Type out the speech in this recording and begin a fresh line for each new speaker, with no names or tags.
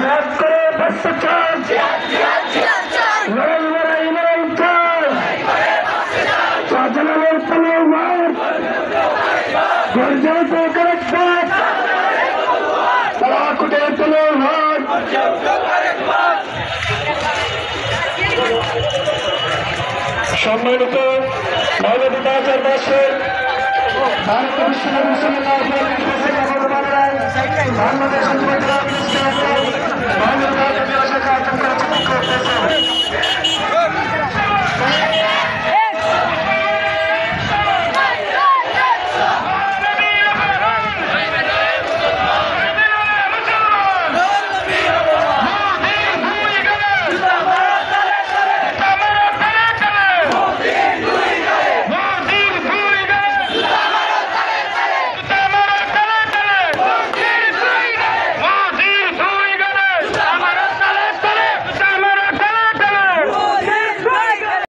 জিহাদ করে বাঁচতে চান, লড়াই লড়াই লড়াই চান, শাহজালালের তলোয়ার গর্জে করেকবার, বালাকোটের তলোয়ার সম্মানিত মৌলভীবাজার বাসের ভারত বিশ্ববিদ্যালয় বাংলাদেশ